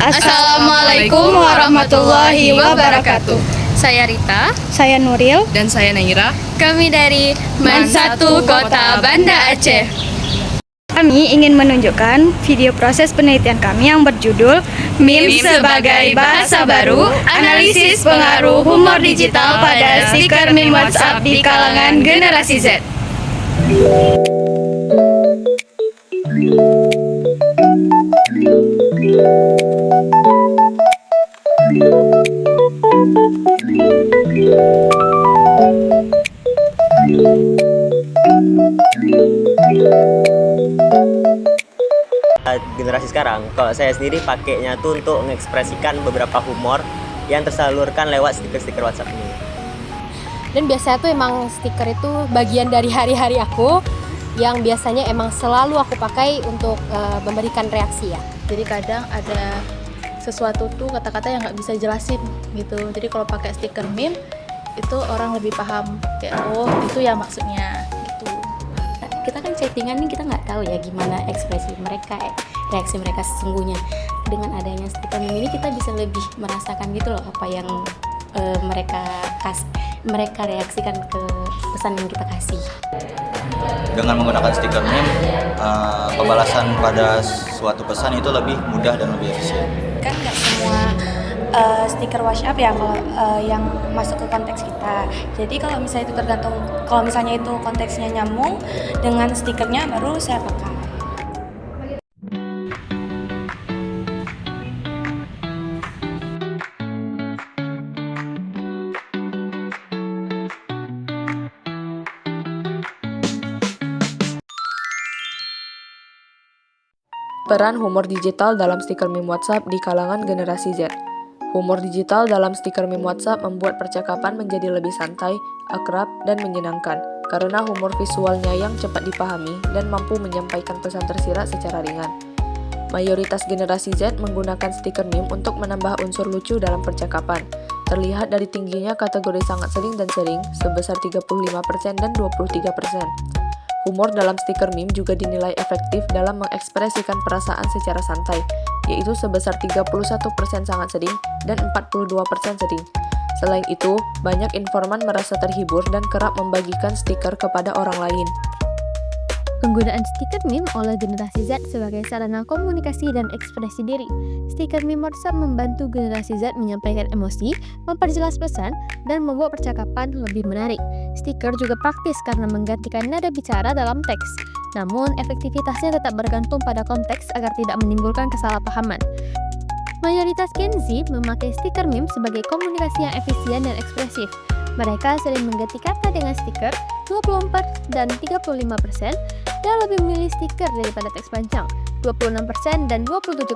Assalamualaikum warahmatullahi wabarakatuh. Saya Rita. Saya Nuril. Dan saya Naira. Kami dari Man1 Kota Banda Aceh. Kami ingin menunjukkan video proses penelitian kami yang berjudul Meme sebagai bahasa baru, analisis pengaruh humor digital pada stiker meme WhatsApp di kalangan generasi Z. Generasi sekarang, kalau saya sendiri pakainya tuh untuk mengekspresikan beberapa humor yang tersalurkan lewat stiker-stiker WhatsApp ini. Dan biasanya tuh emang stiker itu bagian dari hari-hari aku yang biasanya emang selalu aku pakai untuk memberikan reaksi ya. Jadi kadang ada sesuatu tuh kata-kata yang nggak bisa jelasin gitu. Jadi kalau pakai stiker meme itu orang lebih paham kayak oh itu ya maksudnya gitu. Kita kan chattingan nih, kita nggak tahu ya gimana ekspresi mereka, reaksi mereka sesungguhnya. Dengan adanya stiker meme ini kita bisa lebih merasakan gitu loh apa yang mereka reaksikan ke pesan yang kita kasih. Dengan menggunakan stiker meme, pembalasan pada suatu pesan itu lebih mudah dan lebih efisien. Kan nggak semua stiker WhatsApp ya kalau yang masuk ke konteks kita. Jadi kalau misalnya itu tergantung, kalau misalnya itu konteksnya nyambung dengan stikernya baru saya pakai. Peran humor digital dalam stiker meme WhatsApp di kalangan generasi Z. Humor digital dalam stiker meme WhatsApp membuat percakapan menjadi lebih santai, akrab, dan menyenangkan karena humor visualnya yang cepat dipahami dan mampu menyampaikan pesan tersirat secara ringan. Mayoritas generasi Z menggunakan stiker meme untuk menambah unsur lucu dalam percakapan. Terlihat dari tingginya kategori sangat sering dan sering sebesar 35% dan 23%. Humor dalam stiker meme juga dinilai efektif dalam mengekspresikan perasaan secara santai, yaitu sebesar 31% sangat sering dan 42% sering. Selain itu, banyak informan merasa terhibur dan kerap membagikan stiker kepada orang lain. Penggunaan stiker meme oleh generasi Z sebagai sarana komunikasi dan ekspresi diri. Stiker meme WhatsApp membantu generasi Z menyampaikan emosi, memperjelas pesan, dan membuat percakapan lebih menarik. Stiker juga praktis karena menggantikan nada bicara dalam teks. Namun, efektivitasnya tetap bergantung pada konteks agar tidak menimbulkan kesalahpahaman. Mayoritas Gen Z memakai stiker meme sebagai komunikasi yang efisien dan ekspresif. Mereka sering mengganti kata dengan stiker 24 dan 35%, dan lebih memilih stiker daripada teks panjang 26% dan 27%.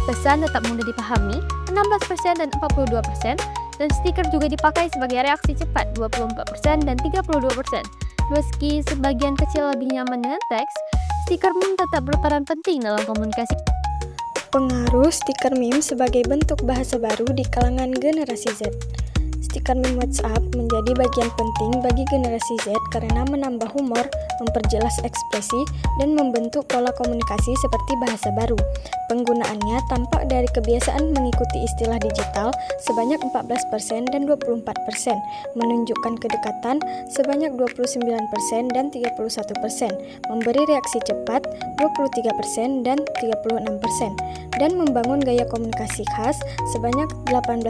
Pesan tetap mudah dipahami 16% dan 42%, dan stiker juga dipakai sebagai reaksi cepat 24% dan 32%. Meski sebagian kecil lebih nyaman dengan teks, stiker meme tetap berperan penting dalam komunikasi. Pengaruh stiker meme sebagai bentuk bahasa baru di kalangan generasi Z. Stiker meme WhatsApp menjadi bagian penting bagi generasi Z karena menambah humor, memperjelas ekspresi, dan membentuk pola komunikasi seperti bahasa baru. Penggunaannya tampak dari kebiasaan mengikuti istilah digital sebanyak 14% dan 24%, menunjukkan kedekatan sebanyak 29% dan 31%, memberi reaksi cepat 23% dan 36%, dan membangun gaya komunikasi khas sebanyak 18%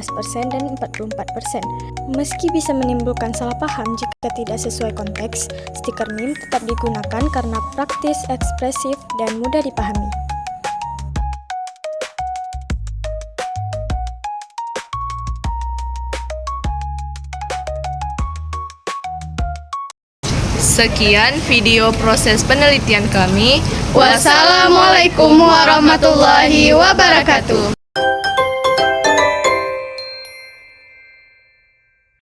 dan 44%. Meski bisa menimbulkan salah paham jika tidak sesuai konteks, stiker meme tetap digunakan karena praktis, ekspresif, dan mudah dipahami. Sekian video proses penelitian kami. Wassalamualaikum warahmatullahi wabarakatuh.